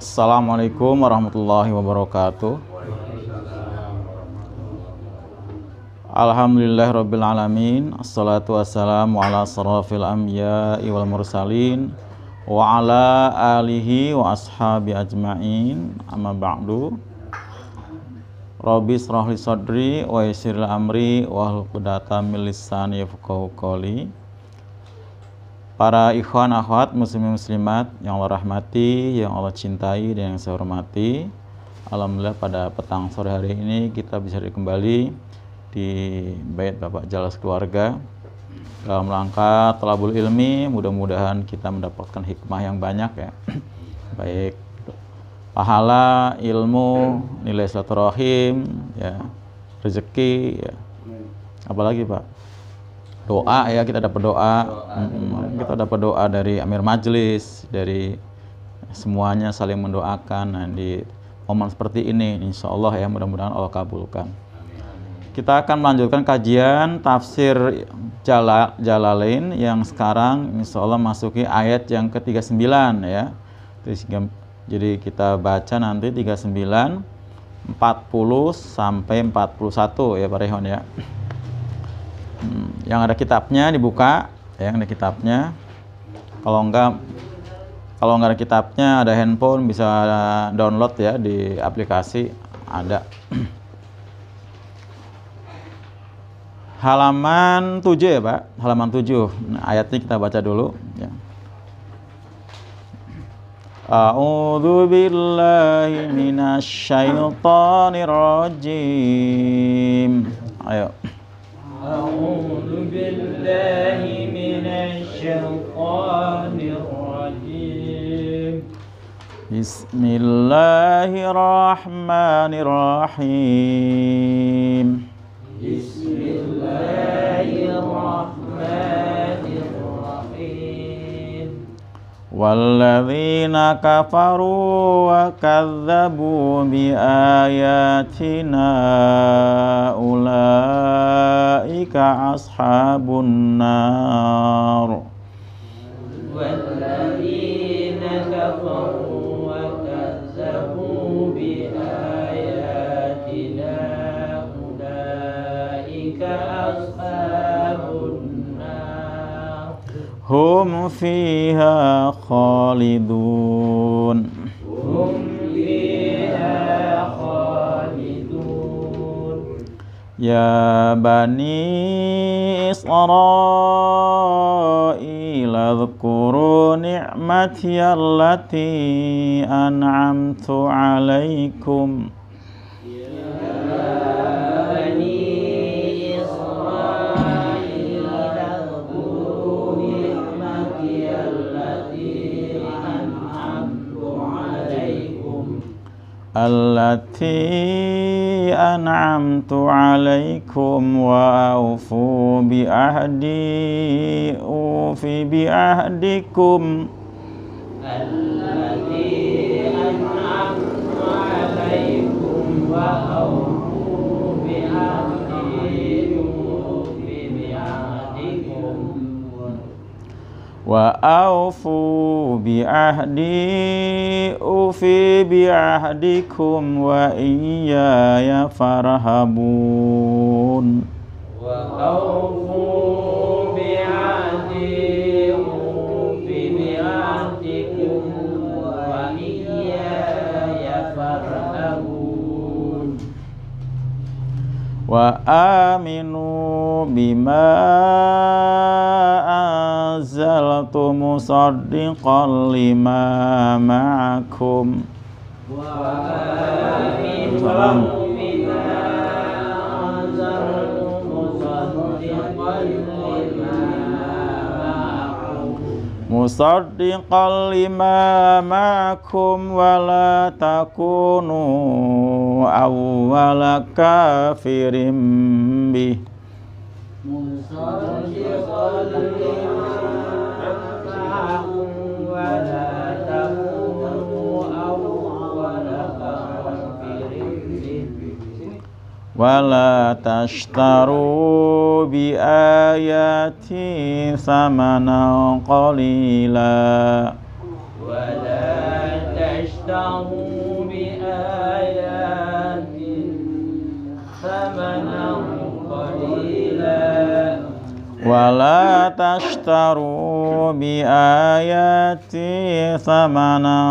Assalamualaikum warahmatullahi wabarakatuh. Alhamdulillahirabbil alamin. Assalatu wassalamu ala asrofil anbiya'i wal mursalin wa ala alihi wa ashabi ajma'in. Amma ba'du. Rabbi shrah li sadri wa yassir li amri wahlul 'uqdatam min lisani yafqahu qawli. Para ikhwan akhwat muslimin muslimat yang Allah rahmati, yang Allah cintai dan yang saya hormati, alhamdulillah pada petang sore hari ini kita bisa kembali di Bait Bapak Jalas Keluarga dalam rangka thalabul ilmi. Mudah-mudahan kita mendapatkan hikmah yang banyak ya, baik pahala, ilmu, nilai silaturahim, ya, rezeki, ya. Apalagi Pak? Doa ya, kita dapat doa. Kita dapat doa dari Amir Majlis, dari semuanya saling mendoakan. Nah, di momen seperti ini insya Allah ya, mudah-mudahan Allah kabulkan. Kita akan melanjutkan kajian tafsir Jalalain yang sekarang insya Allah masuki ayat yang ke-39 ya. Jadi kita baca nanti 39, 40 sampai 41 ya Pak Rehon ya. Yang ada kitabnya dibuka, ya, yang ada kitabnya. Kalau enggak ada kitabnya, ada handphone, bisa download ya di aplikasi ada. Halaman 7 ya Pak, halaman 7. Nah, ayatnya kita baca dulu ya. A'udzu billahi minasy syaithanir rajim. Ayo. A'udzu billahi minasy syaithanir rajim. Bismillahirrahmanirrahim. Bismillahirrahmanirrahim. Walladzina kafaru wa kadzdzabu bi ayatina ulaika ashabun nar. Walladzina kafaru wa kadzdzabu bi ayatina ulaika ashabun nar. Hum fiha khalidun. Hum fiha khalidun. Ya Bani Israil adhkuru ni'mati allati an'amtu alaikum. Allati an'amtu alaikum wa aufu bi ahdi ufi bi ahdikum. Allati an'amtu alaikum wa aufu bi ahdi ufi bi ahdikum. Wa aufu bi ahdi ufi bi ahdikum wa iyaya farhabun. Wa aufu bi ahdi ufi bi ahdikum wa iyaya farhabun. Wa aminu bima anzaltu musaddiqan lima ma'akum. Wa aminu bima anzaltu musaddiqan lima ma'akum wa la takunu awwala kafirin bih. Musaddiqan lima ma'akum wa la takunu awwala kafirin bih. Wala tashtaru bi ayati thamanan qalila. Wala tashtaru تشتروا بآياتي ثمنا قليلا ولا تشتروا بآياتي ثمنا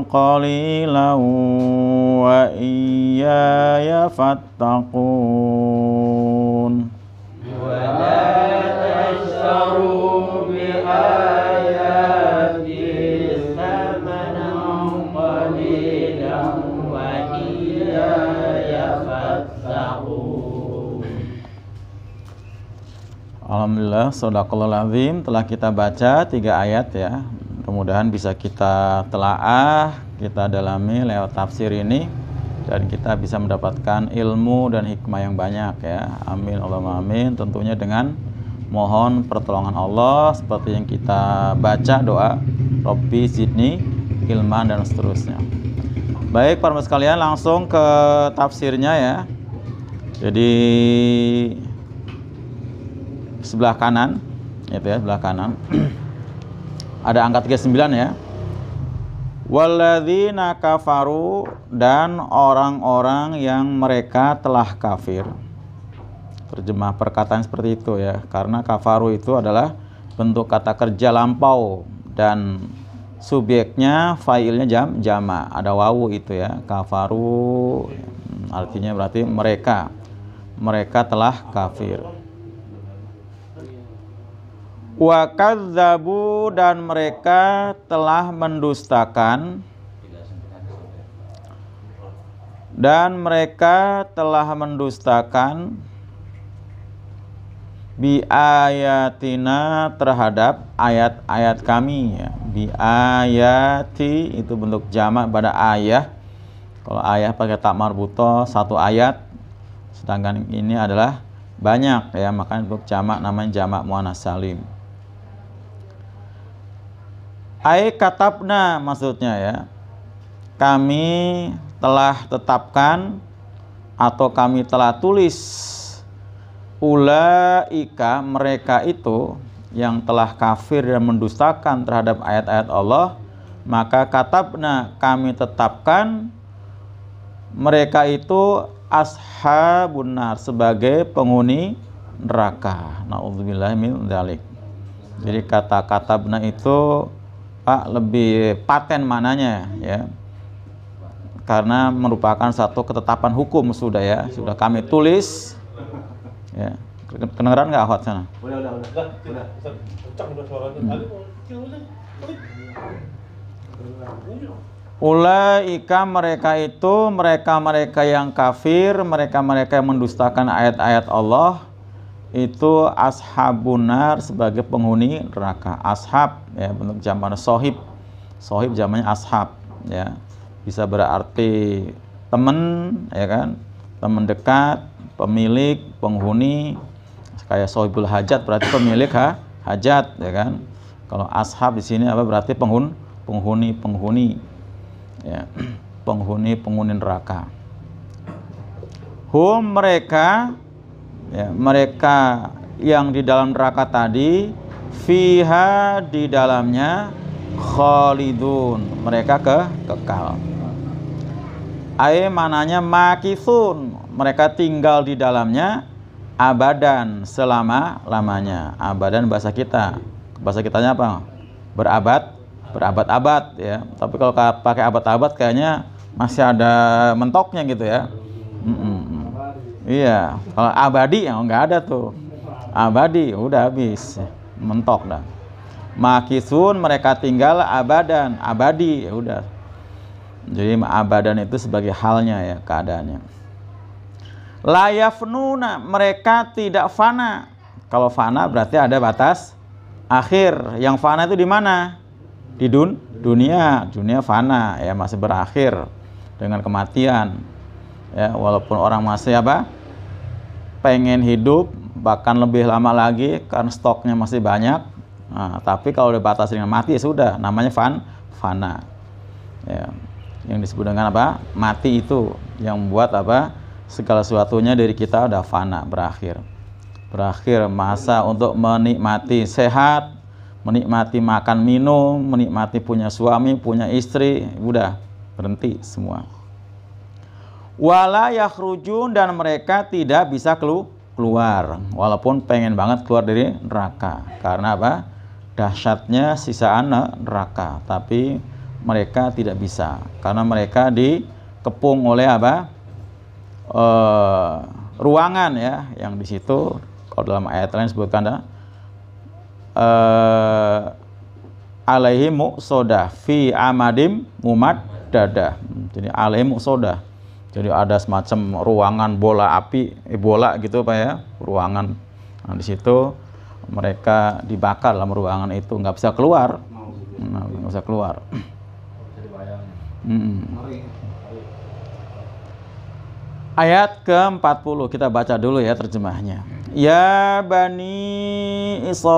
قليلا وإياي فاتقون ولا تشتروا بآياتي ثمنا قليلا وإياي فاتقون. Alhamdulillah, shadaqallahul azim. Telah kita baca 3 ayat ya. Mudah-mudahan bisa kita telaah, kita dalami lewat tafsir ini, dan kita bisa mendapatkan ilmu dan hikmah yang banyak ya. Amin Allahumma amin. Tentunya dengan mohon pertolongan Allah seperti yang kita baca doa Rabbi zidni ilman dan seterusnya. Baik para sekalian, langsung ke tafsirnya ya. Jadi sebelah kanan itu ya, sebelah kanan ada angka 39 ya. Walladzina kafaru, dan orang-orang yang mereka telah kafir. Terjemah perkataan seperti itu ya, karena kafaru itu adalah bentuk kata kerja lampau dan subjeknya fa'ilnya jama, ada wawu itu ya. Kafaru artinya berarti mereka telah kafir. Wa kadzabu, dan mereka telah mendustakan, bi ayatina, terhadap ayat-ayat kami ya. Bi ayati itu bentuk jamak pada ayah. Kalau ayah pakai ta marbutoh, satu ayat, sedangkan ini adalah banyak ya, makanya bentuk jamak namanya jamak muannats salim. Ai katabna maksudnya ya, kami telah tetapkan atau kami telah tulis, ulaika, mereka itu yang telah kafir dan mendustakan terhadap ayat-ayat Allah, maka katabna, kami tetapkan mereka itu ashabun nar, sebagai penghuni neraka. Na'udzubillahi min dzalik. Jadi kata katabna itu Pak lebih paten mananya ya, karena merupakan satu ketetapan hukum sudah ya, sudah kami tulis ya. Kedengeran nggak akhwat sana? Udah. Kencang udah suaranya. Ulaika, mereka itu mereka yang kafir, mereka yang mendustakan ayat-ayat Allah, itu ashabun nar, sebagai penghuni neraka. Ashab ya, bentuk jamak sohib jamaknya ashab ya, bisa berarti teman ya kan, teman dekat, pemilik, penghuni. Kayak sohibul hajat berarti pemilik hajat ya kan. Kalau ashab di sini apa berarti penghuni ya, penghuni neraka. Hum, mereka ya, mereka yang di dalam neraka tadi, fiha, di dalamnya, khalidun, mereka kekal. Ai mananya makithun, mereka tinggal di dalamnya, abadan, selama-lamanya. Abadan bahasa kitanya apa? Berabad-abad ya. Tapi kalau pakai abad-abad kayaknya masih ada mentoknya gitu ya. Iya, kalau abadi ya nggak ada tuh. Abadi udah habis, mentok dah. Makisun, mereka tinggal, abadan, abadi ya udah. Jadi abadan itu sebagai halnya ya, keadaannya. Layafnuna, mereka tidak fana. Kalau fana berarti ada batas akhir. Yang fana itu di mana? Di dunia fana ya, masih berakhir dengan kematian. Ya, walaupun orang masih pengen hidup bahkan lebih lama lagi karena stoknya masih banyak, nah, tapi kalau dibatasi dengan mati ya sudah, namanya fana ya. Yang disebut dengan mati itu yang membuat segala sesuatunya dari kita udah fana, berakhir masa untuk menikmati sehat, menikmati makan minum, menikmati punya suami, punya istri, udah berhenti semua. Wala yakhrujun, dan mereka tidak bisa keluar walaupun pengen banget keluar dari neraka. Karena apa? Dahsyatnya sisaan neraka, tapi mereka tidak bisa karena mereka dikepung oleh apa? Ruangan ya, yang di situ kalau dalam ayat lain disebutkan alaihi muqsodah fi amadim mumaddadah. Jadi alaihi muqsodah. Jadi ada semacam ruangan bola api, bola gitu Pak ya, ruangan. Nah, di situ mereka dibakar dalam ruangan itu, nggak bisa keluar. Nggak bisa keluar. Ayat ke-40 kita baca dulu ya terjemahnya. Ya Bani Israil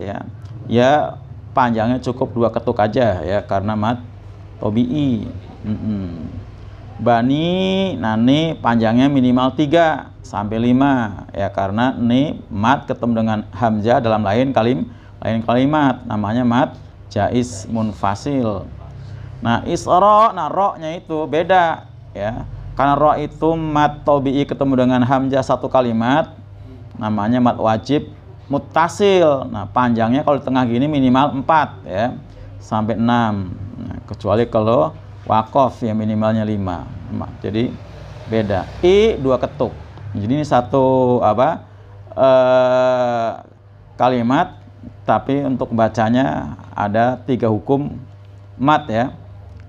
ya. Ya panjangnya cukup 2 ketuk aja ya karena mat tobi'i. Bani, nani panjangnya minimal 3 sampai 5 ya karena ni mat ketemu dengan hamzah dalam lain kalimat namanya mat jaiz munfasil. Nah isra, nah ro-nya itu beda ya karena ro itu mat tobi'i ketemu dengan hamzah satu kalimat namanya mat wajib muttasil. Nah panjangnya kalau di tengah gini minimal 4 ya sampai 6. Nah, kecuali kalau waqaf ya minimalnya 5. Jadi beda. I 2 ketuk. Jadi ini satu apa? Kalimat, tapi untuk bacanya ada 3 hukum mat ya.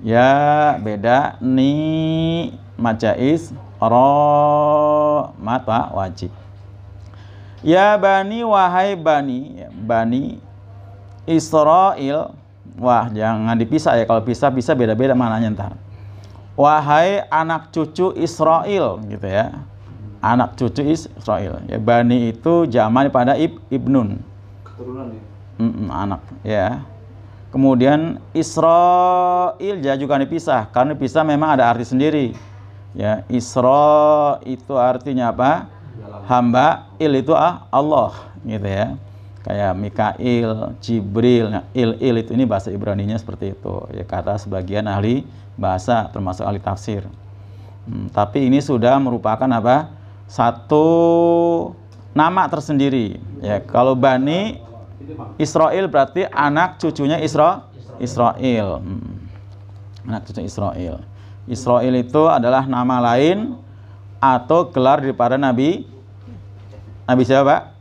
Ya beda. Ni mat jaiz, ro mat wajib. Ya Bani, wahai Bani, ya, Bani Israil. Wah, jangan dipisah ya. Kalau pisah bisa beda-beda maknanya ntar. Wahai anak cucu Israel gitu ya. Anak cucu Israel. Ya, Bani itu jamak pada ibnun. Keturunan ya. Anak ya. Kemudian Israel ya juga dipisah. Karena dipisah memang ada arti sendiri. Ya, Isra itu artinya apa? Hamba, il itu Allah gitu ya. Kayak Mikail, Jibril, nah, il itu ini bahasa Ibraninya seperti itu ya kata sebagian ahli bahasa termasuk ahli tafsir. Tapi ini sudah merupakan apa? Satu nama tersendiri ya. Kalau Bani Israel berarti anak cucunya Israel. Anak cucu Israel. Israel itu adalah nama lain atau gelar daripada Nabi siapa?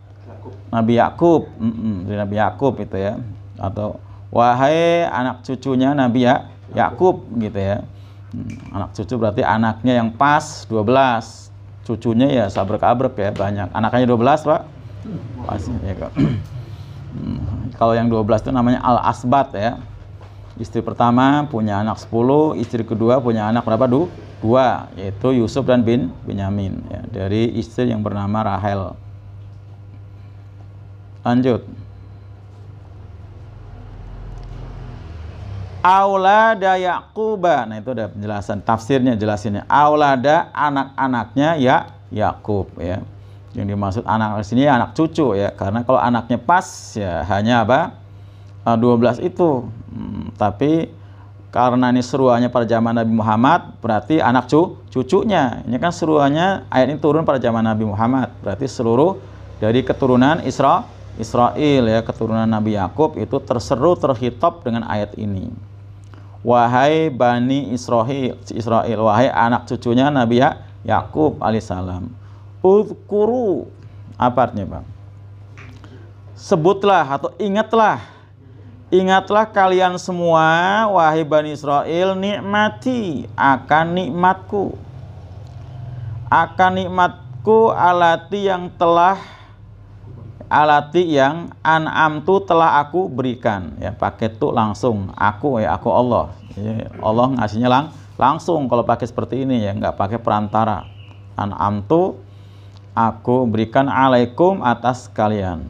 Nabi Yakub, Nabi Yakub itu ya, atau wahai anak cucunya Nabi Yakub gitu ya. Anak cucu berarti anaknya yang pas 12, cucunya ya sabrek-abrek ya banyak. Anaknya 12 Pak. Pas ya kok. Kalau yang 12 itu namanya al-asbat ya. Istri pertama punya anak 10, istri kedua punya anak berapa? 2, yaitu Yusuf dan Binyamin ya, dari istri yang bernama Rahel. Lanjut. Aulada Yaquba. Nah itu ada penjelasan tafsirnya, jelasinnya. Aulada anak-anaknya Yakub ya. Yang dimaksud anak di sini anak cucu ya. Karena kalau anaknya pas ya hanya apa? 12 itu. Tapi karena ini seruannya pada zaman Nabi Muhammad, berarti anak cucunya. Ini kan seruannya ayat ini turun pada zaman Nabi Muhammad. Berarti seluruh dari keturunan Israel ya, keturunan Nabi Yakub itu terseru terhitop dengan ayat ini. Wahai Bani Israel, wahai anak cucunya Nabi Yakub alaihissalam. Uzkuru, apa artinya Bang? Sebutlah atau ingatlah kalian semua wahai Bani Israel, nikmati akan nikmatku. Alati yang an'amtu telah aku berikan ya, pakai tu langsung aku ya, aku Allah ya, Allah ngasihnya langsung kalau pakai seperti ini ya, nggak pakai perantara. An'amtu aku berikan alaikum atas kalian,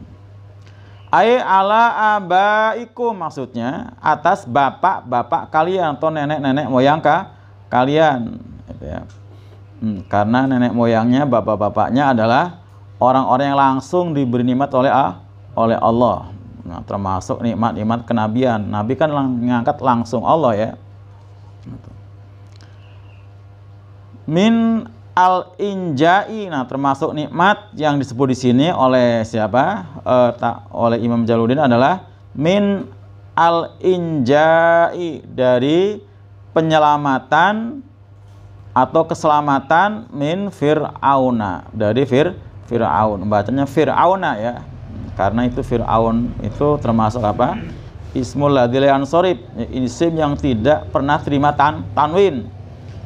ala abaikum maksudnya atas bapak-bapak kalian atau nenek-nenek moyang kalian gitu ya. Karena nenek moyangnya bapak-bapaknya adalah orang-orang yang langsung diberi nikmat oleh Allah. Nah, termasuk nikmat-nikmat kenabian. Nabi kan ngangkat langsung Allah ya. Min al-inja'i. Nah, termasuk nikmat yang disebut di sini oleh siapa? Oleh Imam Jalaluddin adalah min al-inja'i, dari penyelamatan atau keselamatan min Fir'auna, dari Fir'aun. Bacanya Fir'auna ya. Karena itu Fir'aun itu termasuk apa? Ismul ladzi la yansorib, isim yang tidak pernah terima tanwin.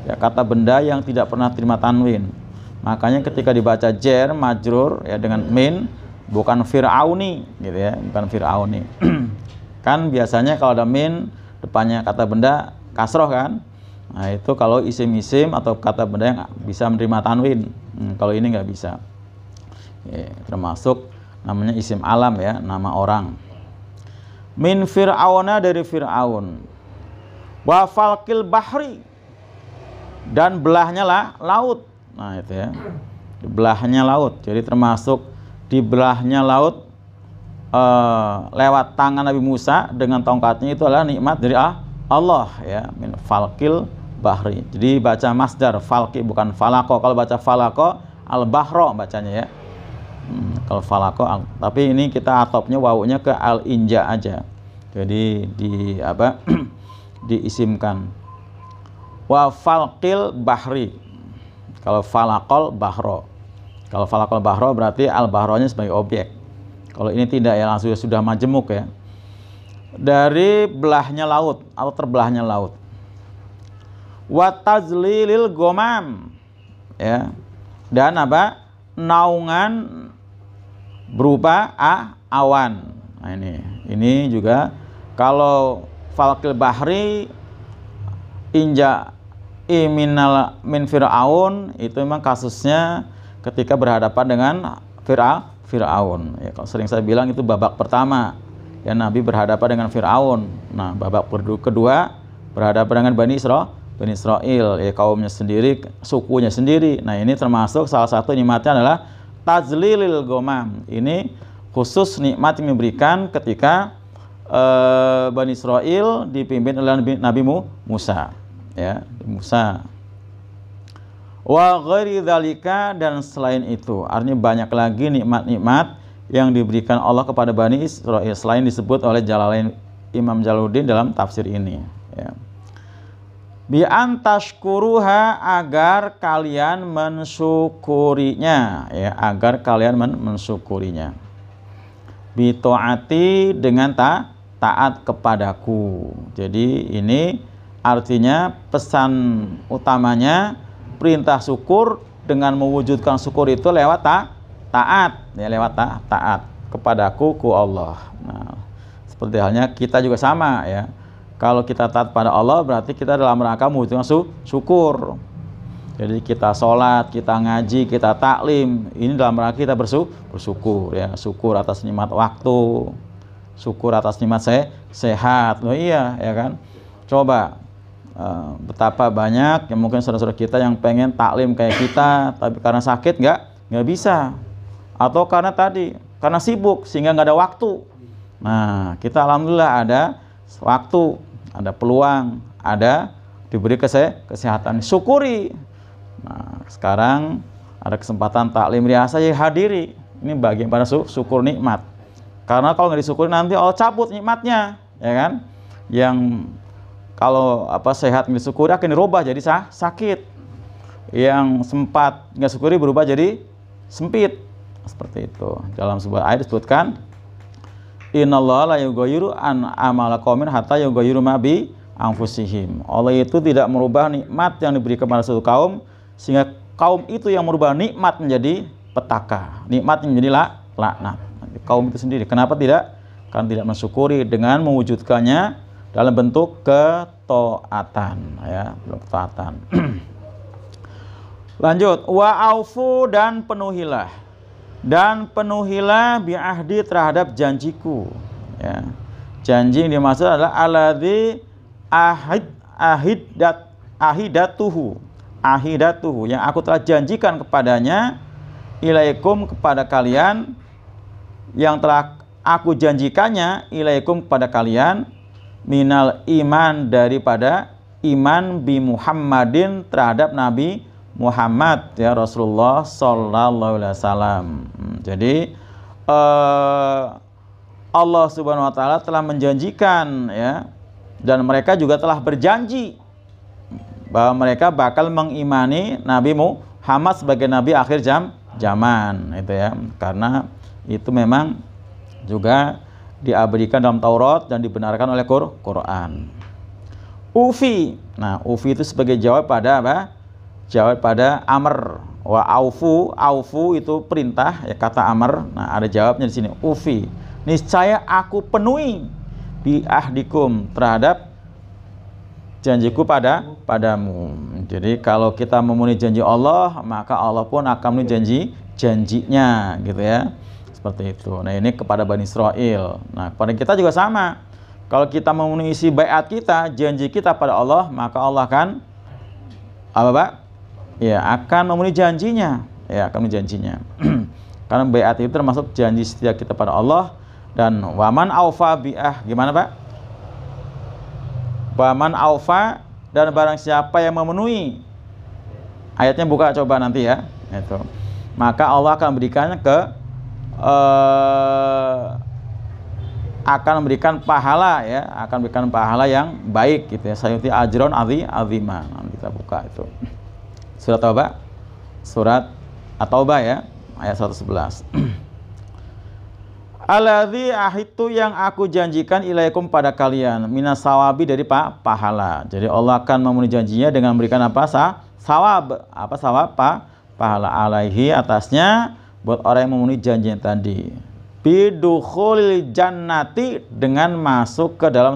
Ya, kata benda yang tidak pernah terima tanwin. Makanya ketika dibaca jar majrur ya dengan min, bukan Fir'auni gitu ya, bukan Fir'auni. Kan biasanya kalau ada min depannya kata benda kasroh kan. Nah, itu kalau isim-isim atau kata benda yang bisa menerima tanwin. Kalau ini nggak bisa. Ya, termasuk namanya isim alam ya, nama orang. Min Fir'auna, dari Fir'aun. Wa falqil bahri, dan belahnya lah laut. Nah itu ya, belahnya laut. Jadi termasuk di belahnya laut lewat tangan Nabi Musa dengan tongkatnya, itu adalah nikmat dari Allah ya. Min falqil bahri. Jadi baca masdar falqi, bukan falako. Kalau baca falako al bahro bacanya ya. Kalau falako, tapi ini kita atopnya wawunya ke al inja aja. Jadi di apa? Diisimkan. Wa falqil bahri. Kalau falakol bahro. Kalau falakol bahro berarti al bahronya sebagai objek. Kalau ini tidak ya, langsung sudah majemuk ya. Dari belahnya laut atau terbelahnya laut. Wa tazlilil gomam ya. Dan apa? Naungan berupa awan. Nah ini juga kalau falqil bahri inja min Fir'aun, itu memang kasusnya ketika berhadapan dengan Fir'aun ya. Kalau sering saya bilang itu babak pertama ya, Nabi berhadapan dengan Fir'aun. Nah, babak kedua berhadapan dengan Bani Israel ya, kaumnya sendiri, sukunya sendiri. Nah, ini termasuk salah satu nikmatnya adalah tazlilil gomam. Ini khusus nikmat yang diberikan ketika Bani Israel dipimpin oleh Nabi Musa ya, Musa. Wa ghairi dzalika, dan selain itu, artinya banyak lagi nikmat-nikmat yang diberikan Allah kepada Bani Israil selain disebut oleh Jalalain Imam Jalaluddin dalam tafsir ini ya. Bi antashkuruha, agar kalian mensyukurinya ya, agar kalian mensyukurinya. Bi taati, dengan taat kepadaku. Jadi ini artinya pesan utamanya perintah syukur, dengan mewujudkan syukur itu lewat taat ya, lewat taat kepadaku ku Allah. Nah, seperti halnya kita juga sama ya. Kalau kita taat pada Allah berarti kita dalam rangka mewujudkan syukur. Jadi kita sholat, kita ngaji, kita taklim, ini dalam rangka kita bersyukur ya. Syukur atas nikmat waktu, syukur atas nikmat sehat. Loh iya ya kan. Coba betapa banyak yang mungkin saudara-saudara kita yang pengen taklim kayak kita, tapi karena sakit nggak bisa, atau karena sibuk sehingga nggak ada waktu. Nah, kita alhamdulillah ada waktu, ada peluang, ada diberi kesehatan, syukuri. Nah, sekarang ada kesempatan taklim riasa, ya hadiri. Ini bagian pada syukur nikmat. Karena kalau nggak disyukuri nanti Allah cabut nikmatnya, ya kan? Yang kalau sehat nggak disyukuri akan dirubah jadi sakit. Yang sempat nggak syukuri berubah jadi sempit. Seperti itu. Dalam sebuah ayat disebutkan, innallaha la yughayyiru an amala qaumin hatta yughayyiru ma bi anfusihim. Allah itu tidak merubah nikmat yang diberikan kepada suatu kaum sehingga kaum itu yang merubah nikmat menjadi petaka, nikmat menjadi laknat. Kaum itu sendiri. Kenapa tidak? Karena tidak mensyukuri dengan mewujudkannya dalam bentuk ketaatan ya, ketaatan. Lanjut, wa aufu, dan penuhilah bi ahdi, terhadap janjiku ya. Janji yang dimaksud adalah alladzi ahidatuhu, yang aku telah janjikan kepadanya, ilaikum, kepada kalian, yang telah aku janjikannya ilaikum kepada kalian minal iman, daripada iman bi Muhammadin terhadap Nabi Muhammad ya Rasulullah sallallahu alaihi wasallam. Jadi Allah Subhanahu wa taala telah menjanjikan ya, dan mereka juga telah berjanji bahwa mereka bakal mengimani Nabi Muhammad sebagai nabi akhir zaman itu ya, karena itu memang juga diabadikan dalam Taurat dan dibenarkan oleh Quran. Ufi. Nah, ufi itu sebagai jawab pada apa? Jawab pada amr. Wa aufu, aufu itu perintah ya, kata amr. Nah, ada jawabnya di sini. Ufi. Niscaya aku penuhi bi ahdikum, terhadap janjiku padamu. Jadi kalau kita memenuhi janji Allah, maka Allah pun akan memenuhi janjinya gitu ya. Seperti itu. Nah, ini kepada Bani Israel. Nah, kepada kita juga sama. Kalau kita memenuhi isi baiat kita, janji kita pada Allah, maka Allah akan apa, Pak? Ya, akan memenuhi janjinya. Ya, akan memenuhi janjinya. Karena baiat itu termasuk janji setia kita pada Allah. Dan waman aufa bi'ah, gimana, Pak? Waman aufa, dan barang siapa yang memenuhi. Ayatnya buka coba nanti ya. Itu. Maka Allah akan berikannya akan memberikan pahala ya, akan memberikan pahala yang baik gitu ya. Sayuti ajron azima. Nanti kita buka itu. Surat Taubah. Surat At-Taubah ya, ayat 111. Alladzi ahidtu, yang aku janjikan ilaikum pada kalian, minas sawabi, dari pahala. Jadi Allah akan memenuhi janjinya dengan memberikan apa? Sawab. Apa sawab? Pahala alaihi, atasnya, buat orang yang memenuhi janjinya tadi. Bidukhulil jannati, dengan masuk ke dalam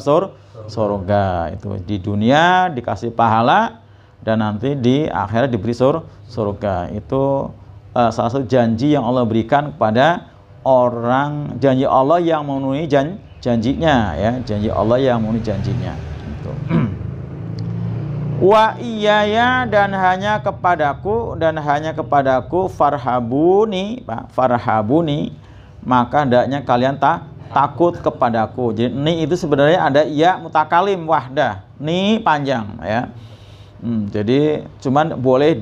surga. Itu di dunia dikasih pahala, dan nanti di akhirat diberi surga. Itu salah satu janji yang Allah berikan kepada orang, janji Allah yang memenuhi janjinya ya, janji Allah yang memenuhi janjinya. Gitu. Wa iyaya, dan hanya kepadaku farhabuni, Pak, farhabuni, maka hendaknya kalian takut kepadaku. Jadi ni itu sebenarnya ada ya mutakalim wahdah, ni panjang ya. Jadi cuman boleh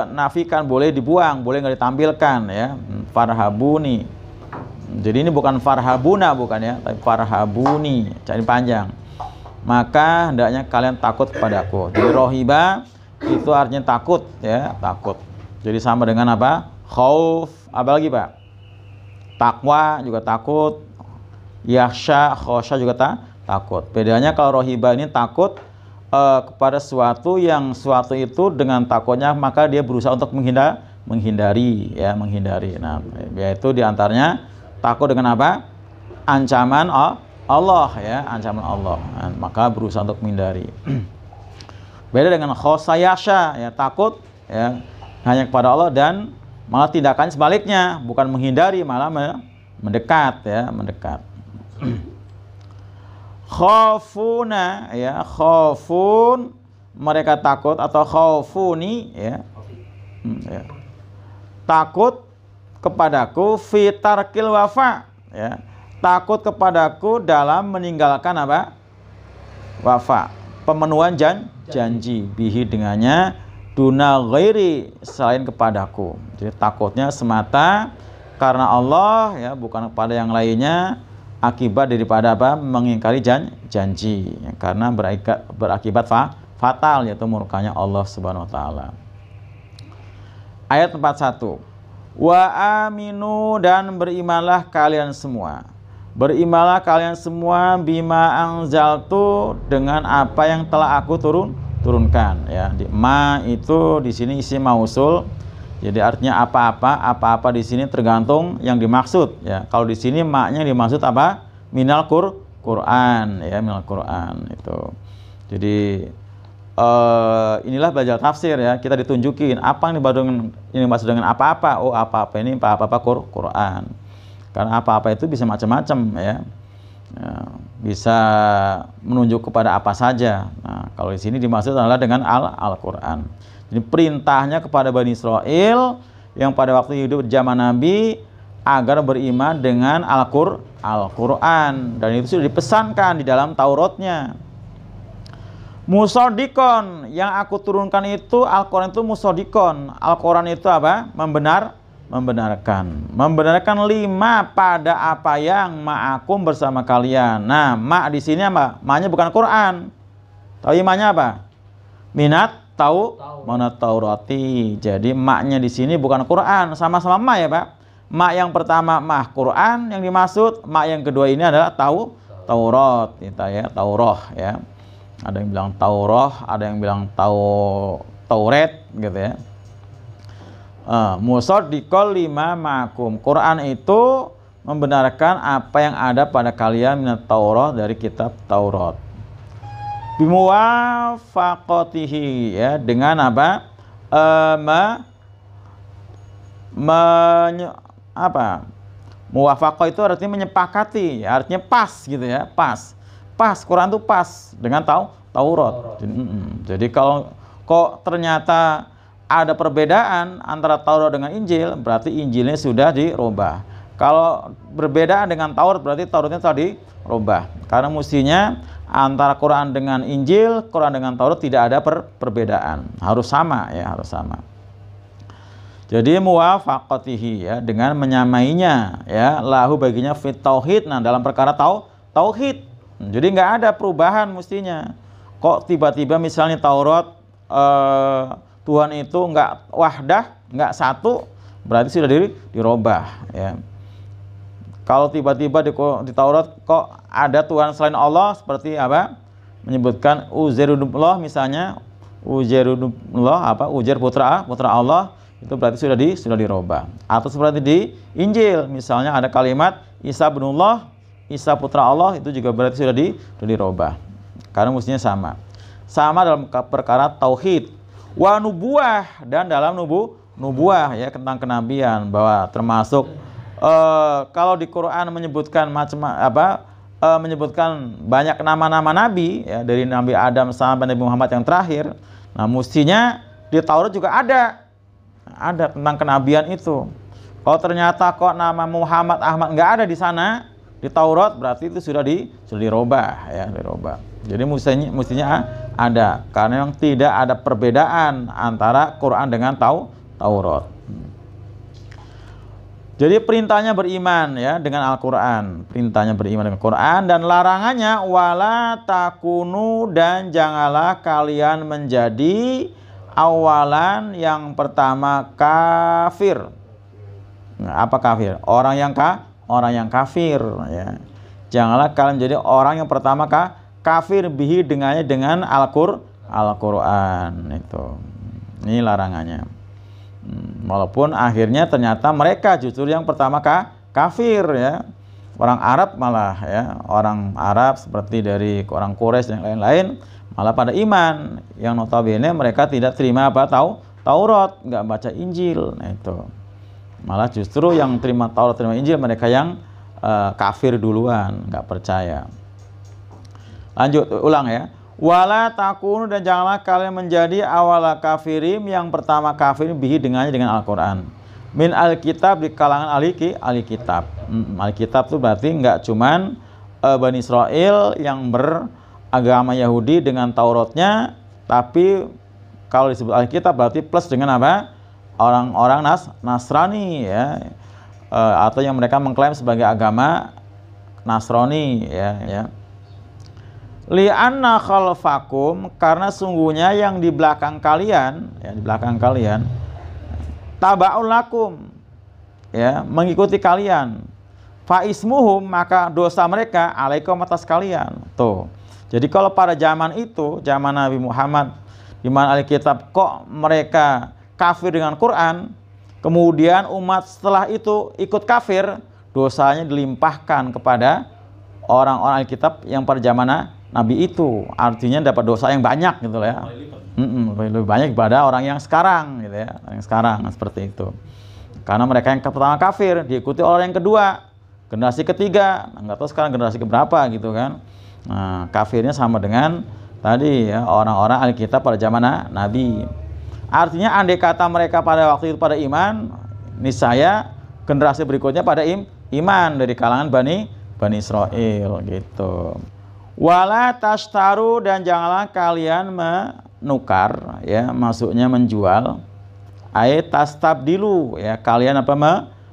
nafikan, boleh dibuang, boleh nggak ditampilkan ya. Farhabuni. Jadi ini bukan farhabuna, bukan ya, tapi farhabuni, jadi panjang. Maka hendaknya kalian takut kepadaku. Jadi rohiba itu artinya takut ya, takut. Jadi sama dengan apa? Khauf, apa lagi, Pak? Takwa juga takut. Yakhsha, khosya juga takut. Bedanya kalau rohiba ini takut kepada suatu itu dengan takutnya, maka dia berusaha untuk menghindari ya, menghindari. Nah, yaitu diantaranya takut dengan apa? Ancaman Allah ya, ancaman Allah. Nah, maka berusaha untuk menghindari. Beda dengan khosayasha ya, takut ya hanya kepada Allah, dan malah tindakan sebaliknya, bukan menghindari, malah mendekat ya, mendekat. Khafuna ya, khafun, mereka takut, atau khafuni ya, ya, takut kepadaku fitarkil wafa ya, takut kepadaku dalam meninggalkan apa? Wafa, pemenuhan janji, bihi, dengannya, duna ghairi, selain kepadaku. Jadi takutnya semata karena Allah ya, bukan kepada yang lainnya, akibat daripada apa? Mengingkari janji ya, karena berakibat fatal, yaitu murkanya Allah Subhanahu wa taala. Ayat 41. Wa aminu, dan berimanlah kalian semua. Berimanlah kalian semua bima anzaltu, dengan apa yang telah aku turunkan ya. Di ma itu di sini isim mausul. Jadi artinya apa-apa di sini tergantung yang dimaksud ya. Kalau di sini maknya dimaksud apa? Minal Quran ya, minal Quran itu. Jadi inilah belajar tafsir ya, kita ditunjukin apa yang dimaksud dengan apa-apa. Oh, apa-apa ini apa-apa Quran. Karena apa-apa itu bisa macam-macam ya. Bisa menunjuk kepada apa saja. Nah, kalau di sini dimaksud adalah dengan Al-Quran. Jadi perintahnya kepada Bani Israel yang pada waktu hidup zaman Nabi, agar beriman dengan Al-Quran, dan itu sudah dipesankan di dalam Tauratnya. Musodikon, yang aku turunkan itu Al-Quran itu musodikon. Al-Quran itu apa? Membenarkan lima pada apa yang ma'akum bersama kalian. Nah, ma' di sini apa? Ma-nya bukan Quran. Tahu ma-nya apa? Minat mana Taurati. Jadi ma-nya di sini bukan Quran, sama-sama ma ya, Pak. Ma yang pertama ma Quran yang dimaksud, ma yang kedua ini adalah Taurat, kita ya, Taurah ya. Ada yang bilang Taurah, ada yang bilang Tauret gitu ya. Musaddiqal lima ma'akum. Quran itu membenarkan apa yang ada pada kalian minat Taurat, dari kitab Taurat. Bimuwafaqatihi, ya, dengan apa? Muwafaqah itu artinya menyepakati, artinya pas gitu ya, pas. Quran itu pas dengan Taurat. Jadi kalau kok ternyata ada perbedaan antara Taurat dengan Injil, berarti Injilnya sudah dirubah. Kalau berbeda dengan Taurat, berarti Tauratnya tadi dirubah. Karena mestinya antara Quran dengan Injil, Quran dengan Taurat tidak ada perbedaan. Harus sama ya, harus sama. Jadi muwafaqatihi, ya, dengan menyamainya, ya, lahu baginya fit tauhid. Nah, dalam perkara tauhid. Jadi nggak ada perubahan mestinya. Kok tiba-tiba misalnya Taurat Tuhan itu nggak wahdah, nggak satu, berarti sudah dirubah ya. Kalau tiba-tiba di Taurat kok ada Tuhan selain Allah, seperti apa? Menyebutkan Uzairullah misalnya, Uzair putra Allah, itu berarti sudah dirubah. Atau seperti di Injil misalnya ada kalimat Isa binullah, Isa putra Allah, itu juga berarti sudah dirubah. Karena mestinya sama dalam perkara tauhid. Wa nubuah, dan dalam nubuah ya, tentang kenabian, bahwa termasuk kalau di Quran menyebutkan menyebutkan banyak nama-nama nabi ya, dari Nabi Adam sampai Nabi Muhammad yang terakhir. Nah, mestinya di Taurat juga ada tentang kenabian itu. Kalau ternyata kok nama Muhammad Ahmad nggak ada di sana di Taurat, berarti itu sudah dirubah ya, dirubah. Jadi mestinya ada, karena yang tidak ada perbedaan antara Quran dengan Taurat. Jadi perintahnya beriman ya dengan Al-Quran, perintahnya beriman dengan Quran, dan larangannya wala takunu, dan janganlah kalian menjadi awalan yang pertama kafir. Nah, apa kafir? Orang yang kafir ya. Janganlah kalian menjadi orang yang pertama kafir bihi dengan Al-Quran itu. Ini larangannya. Walaupun akhirnya ternyata mereka justru yang pertama kafir ya. Orang Arab malah ya, orang Arab seperti dari orang Quraisy dan lain-lain malah pada iman, yang notabene mereka tidak terima Taurat, nggak baca Injil. Nah, itu malah justru yang terima Taurat, terima Injil, mereka yang kafir duluan, nggak percaya. Lanjut, ulang ya. Wala takunu, dan janganlah kalian menjadi awala kafirim, yang pertama kafir bihi dengan Al-Quran. Min al-kitab, di kalangan ahli kitab. Al-kitab itu berarti nggak cuman Bani Israel yang beragama Yahudi dengan Tauratnya, tapi kalau disebut Alkitab berarti plus dengan apa? Orang-orang Nasrani ya, atau yang mereka mengklaim sebagai agama Nasrani ya. Li'anna khalfakum, karena sungguhnya yang di belakang kalian ya, tabaul lakum ya, mengikuti kalian. Fa ismuhum, maka dosa mereka alaikum, atas kalian. Tuh. Jadi kalau pada zaman itu, zaman Nabi Muhammad, di mana Alkitab, kok mereka kafir dengan Quran, kemudian umat setelah itu ikut kafir, dosanya dilimpahkan kepada orang-orang Alkitab yang pada zaman Nabi itu. Artinya dapat dosa yang banyak gitu ya. Lebih banyak daripada orang yang sekarang gitu ya. Yang sekarang seperti itu. Karena mereka yang pertama kafir, diikuti oleh yang kedua, generasi ketiga, nggak tahu sekarang generasi keberapa gitu kan. Nah, kafirnya sama dengan tadi ya, orang-orang Alkitab pada zaman Nabi. Artinya andai kata mereka pada waktu itu pada iman, niscaya generasi berikutnya pada iman dari kalangan Bani Israil gitu. Wala tashtaru, dan janganlah kalian menukar, ya, maksudnya menjual. Tastabdilu, ya, kalian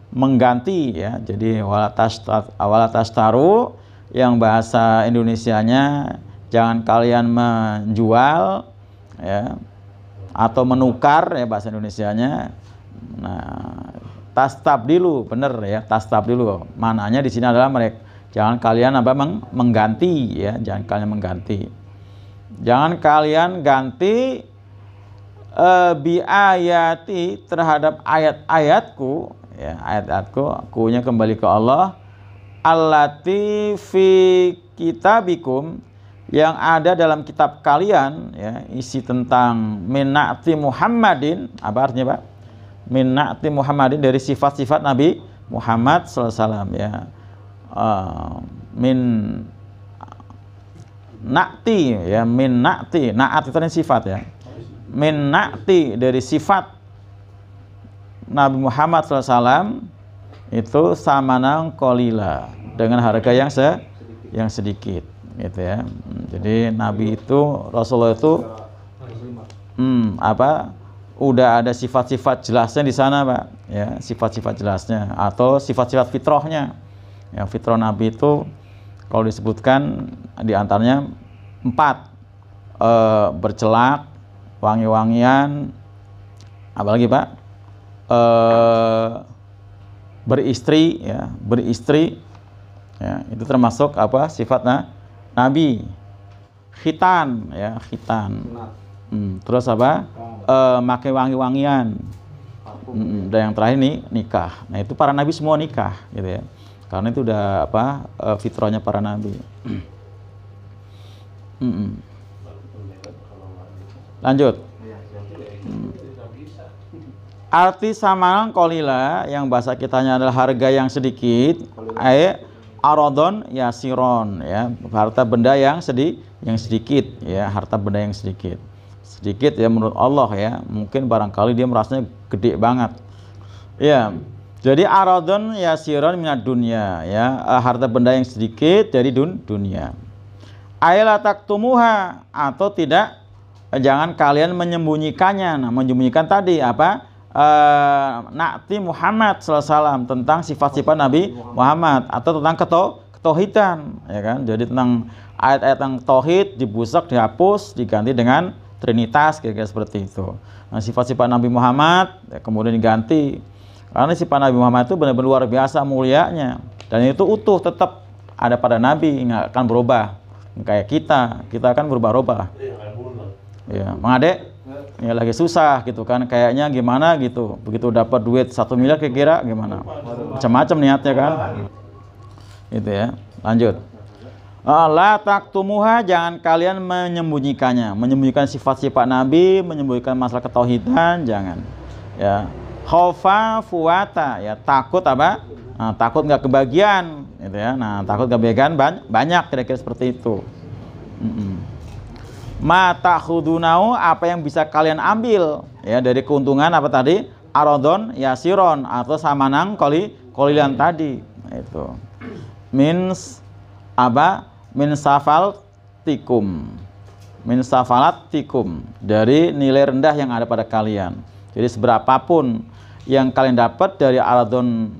mengganti, ya. Jadi wala tashtaru yang bahasa Indonesianya jangan kalian menjual, ya, atau menukar, ya, bahasa Indonesianya. Nah, tastabdilu, bener ya, tastabdilu. Mananya di sini adalah mereka jangan kalian mengganti, ya, jangan kalian mengganti. Jangan kalian ganti bi ayati, terhadap ayat-ayatku, ya, ayat-ayatku, kunya kembali ke Allah, allati fi kitabikum, yang ada dalam kitab kalian, ya, isi tentang min na'ti Muhammadin. Apa artinya, Pak? Min na'ti Muhammadin, dari sifat-sifat Nabi Muhammad SAW, ya. Min na'ti, ya, min na'ti, na'at itu sifat, ya. Min na'ti, dari sifat Nabi Muhammad SAW itu samanang kolila, dengan harga yang sedikit, gitu ya. Jadi Nabi itu, Rasulullah itu udah ada sifat-sifat jelasnya di sana, Pak, ya, sifat-sifat jelasnya atau sifat-sifat fitrahnya. Ya, fitrah Nabi itu kalau disebutkan diantaranya 4, bercelak, wangi-wangian, apalagi, Pak, beristri, ya, beristri, ya, itu termasuk sifat Nabi. Khitan, ya, khitan. Terus pakai wangi-wangian. Dan yang terakhir nih nikah. Nah, itu para nabi semua nikah, gitu ya. Karena itu udah fitrahnya para nabi. Lanjut. Arti samalan kolila, yang bahasa kitanya adalah harga yang sedikit. Arodon yasiron, ya, harta benda yang sedikit, ya, harta benda yang sedikit. Sedikit, ya, menurut Allah, ya. Mungkin barangkali dia merasanya gede banget. Ya. Jadi aradun yasiron minad dunya, ya, harta benda yang sedikit dari dunia. Ayla taktumuha, atau tidak, jangan kalian menyembunyikannya. Nah, menyembunyikan tadi na'ti Muhammad SAW, tentang sifat-sifat Nabi Muhammad, atau tentang ketauhidan, ya kan. Jadi tentang ayat-ayat yang tauhid dibusak, dihapus, diganti dengan trinitas, kira-kira seperti itu. Nah, sifat-sifat Nabi Muhammad, ya, kemudian diganti. Karena sifat Nabi Muhammad itu benar-benar luar biasa mulianya, dan itu utuh, tetap ada pada Nabi, nggak akan berubah. Kayak kita kan berubah-ubah. Ya, Mang Ade, ya, lagi susah gitu kan, kayaknya gimana gitu. Begitu dapat duit 1 miliar, kira-kira gimana? Macam-macam niatnya kan. Gitu ya. Lanjut. La taktumuha, jangan kalian menyembunyikannya, menyembunyikan sifat-sifat Nabi, menyembunyikan masalah ketauhidan, jangan. Ya. Khaufa fuwata, ya, takut Nah, takut nggak kebagian, gitu ya. Nah, takut nggak kebagian banyak, kira-kira seperti itu. Mata khudunau, apa yang bisa kalian ambil, ya, dari keuntungan tadi, arodon yasiron, atau samanang kolilan tadi, itu. Min safalat tikum, dari nilai rendah yang ada pada kalian. Jadi seberapapun yang kalian dapat dari aradon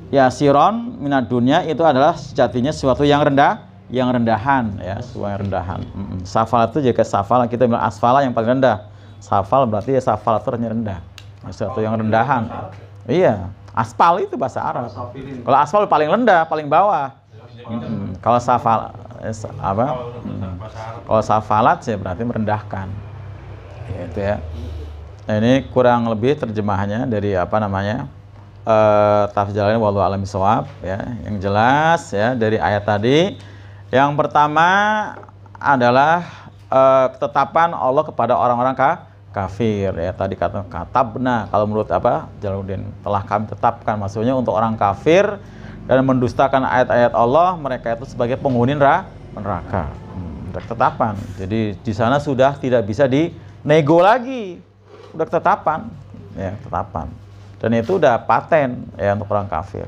yasiron minad dunya, itu adalah sejatinya sesuatu yang rendahan, ya, sesuatu yang rendahan. Safal itu jika safal kita bilang asfala yang paling rendah. Safal berarti ya safal itu rendah, sesuatu yang rendahan. Iya, aspal itu bahasa Arab. Kalau aspal paling rendah, paling bawah. Kalau safal kalau safalat sih berarti merendahkan. Gitu ya. Nah, ini kurang lebih terjemahannya dari tafsir Jalalain, wallahu a'lam bishawab, ya. Yang jelas, ya, dari ayat tadi, yang pertama adalah ketetapan Allah kepada orang-orang kafir, ya. Tadi kata katabna, kalau menurut Jalaluddin, telah kami tetapkan, maksudnya untuk orang kafir dan mendustakan ayat-ayat Allah, mereka itu sebagai penghuni neraka. Ketetapan. Jadi di sana sudah tidak bisa dinego lagi. Udah ketetapan, ya, ketetapan. Dan itu udah paten ya untuk orang kafir.